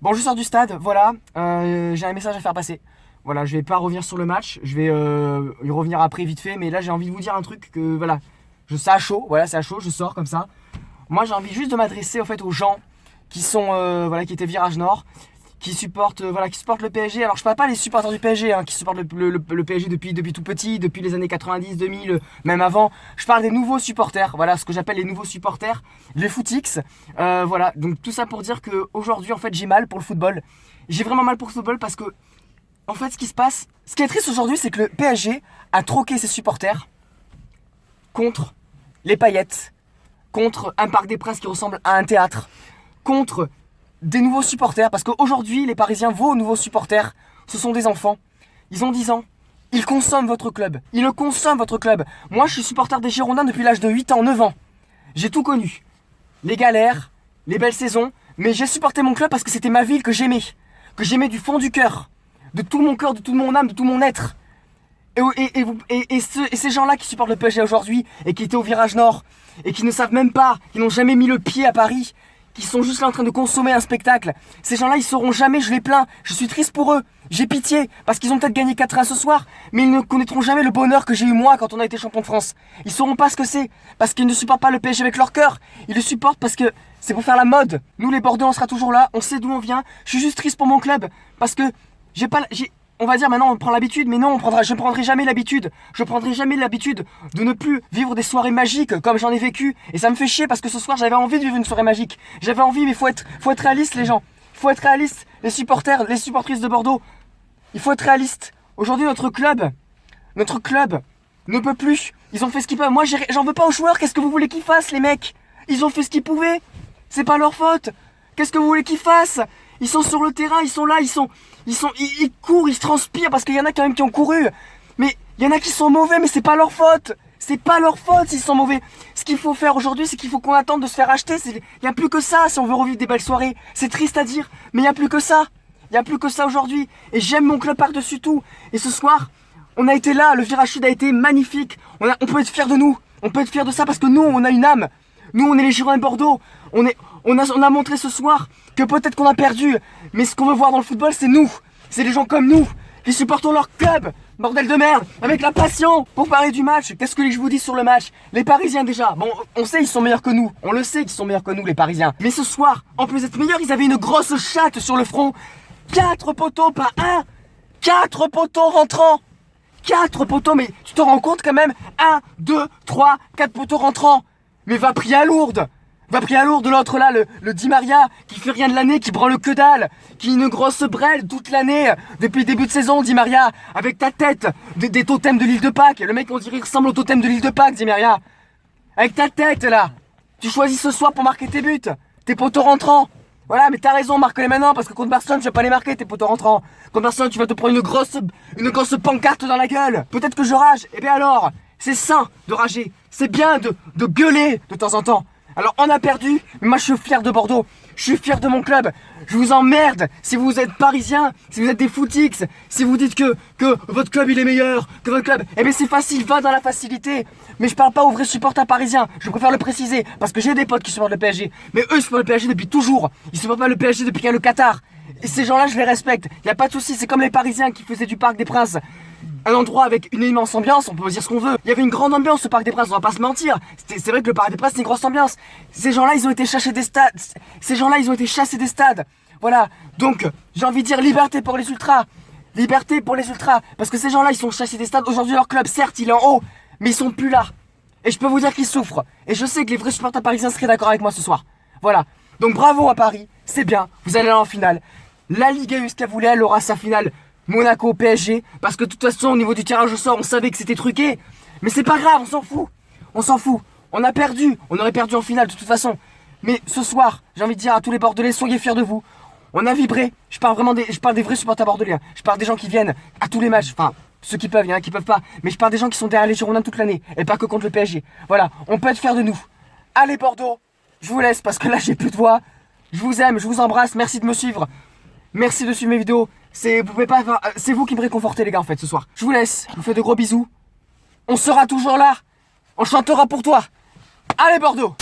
Bon, je sors du stade, voilà, j'ai un message à faire passer. Voilà, je vais pas revenir sur le match, je vais y revenir après vite fait, mais là j'ai envie de vous dire un truc que voilà, c'est à chaud, voilà, c'est à chaud, je sors comme ça. Moi j'ai envie juste de m'adresser en fait aux gens qui sont voilà, qui étaient Virage Nord, qui supportent qui supportent le PSG. Alors je parle pas les supporters du PSG qui supportent le PSG depuis tout petit, depuis les années 90, 2000, même avant. Je parle des nouveaux supporters, voilà ce que j'appelle les nouveaux supporters, les footix. Voilà, donc tout ça pour dire que aujourd'hui en fait j'ai mal pour le football. J'ai vraiment mal pour le football parce que en fait ce qui se passe, ce qui est triste aujourd'hui, c'est que le PSG a troqué ses supporters contre les paillettes, contre un Parc des Princes qui ressemble à un théâtre, contre des nouveaux supporters, parce qu'aujourd'hui, les Parisiens, vos nouveaux supporters, ce sont des enfants. Ils ont 10 ans. Ils consomment votre club. Ils le consomment, votre club. Moi, je suis supporter des Girondins depuis l'âge de 8 ans, 9 ans. J'ai tout connu. Les galères, les belles saisons, mais j'ai supporté mon club parce que c'était ma ville que j'aimais. Que j'aimais du fond du cœur. De tout mon cœur, de toute mon âme, de tout mon être. Et ces gens-là qui supportent le PSG aujourd'hui, et qui étaient au Virage Nord, et qui ne savent même pas, qui n'ont jamais mis le pied à Paris, qui sont juste là en train de consommer un spectacle. Ces gens-là, ils sauront jamais, je les plains, je suis triste pour eux, j'ai pitié, parce qu'ils ont peut-être gagné 4-1 ce soir, mais ils ne connaîtront jamais le bonheur que j'ai eu moi quand on a été champion de France. Ils sauront pas ce que c'est, parce qu'ils ne supportent pas le PSG avec leur cœur, ils le supportent parce que c'est pour faire la mode. Nous les Bordeaux, on sera toujours là, on sait d'où on vient, je suis juste triste pour mon club, parce que on va dire maintenant on prend l'habitude, mais non, je ne prendrai jamais l'habitude. Je prendrai jamais l'habitude de ne plus vivre des soirées magiques comme j'en ai vécu. Et ça me fait chier parce que ce soir j'avais envie de vivre une soirée magique. J'avais envie, mais faut être réaliste les gens. Il faut être réaliste, les supporters, les supportrices de Bordeaux. Il faut être réaliste. Aujourd'hui notre club ne peut plus. Ils ont fait ce qu'ils peuvent. Moi j'en veux pas aux joueurs, qu'est-ce que vous voulez qu'ils fassent les mecs? Ils ont fait ce qu'ils pouvaient. C'est pas leur faute. Qu'est-ce que vous voulez qu'ils fassent? Ils sont sur le terrain, ils sont là, ils courent, ils se transpirent parce qu'il y en a quand même qui ont couru. Mais il y en a qui sont mauvais, mais c'est pas leur faute. C'est pas leur faute s'ils sont mauvais. Ce qu'il faut faire aujourd'hui, c'est qu'il faut qu'on attende de se faire acheter. Il y a plus que ça si on veut revivre des belles soirées. C'est triste à dire, mais il y a plus que ça. Il y a plus que ça aujourd'hui. Et j'aime mon club par-dessus tout. Et ce soir, on a été là, le Virage Sud a été magnifique. On peut être fiers de nous. On peut être fiers de ça parce que nous, on a une âme. Nous, on est les Girondins de Bordeaux. On a montré ce soir que peut-être qu'on a perdu, mais ce qu'on veut voir dans le football, c'est nous. C'est les gens comme nous qui supportons leur club, bordel de merde, avec la passion. Pour parler du match, qu'est-ce que je vous dis sur le match? Les Parisiens déjà, bon, on sait ils sont meilleurs que nous. On le sait qu'ils sont meilleurs que nous, les Parisiens. Mais ce soir, en plus d'être meilleurs, ils avaient une grosse chatte sur le front. 4 poteaux, pas un. 4 poteaux rentrants. 4 poteaux, mais tu te rends compte quand même? 1, 2, 3, 4 poteaux rentrants. Mais va prier à Lourdes. Va prier à Lourdes, l'autre là, le Di Maria, qui fait rien de l'année, qui branle que dalle, qui est une grosse brêle toute l'année, depuis le début de saison, Di Maria, avec ta tête, des totems de l'île de Pâques. Le mec, on dirait, il ressemble au totem de l'île de Pâques, Di Maria. Avec ta tête là, tu choisis ce soir pour marquer tes buts, tes poteaux rentrants. Voilà, mais t'as raison, marque-les maintenant, parce que contre Barcelone, tu vas pas les marquer, tes poteaux rentrants. Contre Barcelone, tu vas te prendre une grosse pancarte dans la gueule. Peut-être que je rage, eh bien alors, c'est sain de rager, c'est bien de gueuler de temps en temps. Alors on a perdu, mais moi je suis fier de Bordeaux, je suis fier de mon club. Je vous emmerde si vous êtes parisiens, si vous êtes des footix, si vous dites que votre club il est meilleur, que votre club... Eh bien c'est facile, va dans la facilité. Mais je parle pas aux vrais supporters parisiens, je préfère le préciser, parce que j'ai des potes qui supportent le PSG. Mais eux ils supportent le PSG depuis toujours, ils supportent pas le PSG depuis qu'il y a le Qatar. Et ces gens-là je les respecte, y a pas de souci, c'est comme les Parisiens qui faisaient du Parc des Princes un endroit avec une immense ambiance, on peut dire ce qu'on veut. Il y avait une grande ambiance au Parc des Princes, on va pas se mentir. C'est vrai que le Parc des Princes c'est une grosse ambiance. Ces gens-là ils ont été chassés des stades. Voilà, donc j'ai envie de dire liberté pour les ultras. Liberté pour les ultras. Parce que ces gens-là ils sont chassés des stades. Aujourd'hui leur club certes il est en haut, mais ils sont plus là. Et je peux vous dire qu'ils souffrent. Et je sais que les vrais supporters parisiens seraient d'accord avec moi ce soir. Voilà, donc bravo à Paris, c'est bien, vous allez aller en finale. La Ligue a eu ce qu'elle voulait, elle aura sa finale. Monaco, PSG, parce que de toute façon au niveau du tirage au sort on savait que c'était truqué. Mais c'est pas grave, on s'en fout. On s'en fout. On a perdu, on aurait perdu en finale de toute façon. Mais ce soir, j'ai envie de dire à tous les Bordelais, soyez fiers de vous. On a vibré, je parle des vrais supporters bordelais. Je parle des gens qui viennent à tous les matchs, enfin ceux qui peuvent, il y en a qui peuvent pas. Mais je parle des gens qui sont derrière les Girondins toute l'année, et pas que contre le PSG. Voilà, on peut être fiers de nous. Allez Bordeaux, je vous laisse parce que là j'ai plus de voix. Je vous aime, je vous embrasse, merci de me suivre. Merci de suivre mes vidéos. C'est vous qui me réconfortez les gars en fait ce soir. Je vous laisse, je vous fais de gros bisous. On sera toujours là. On chantera pour toi. Allez Bordeaux.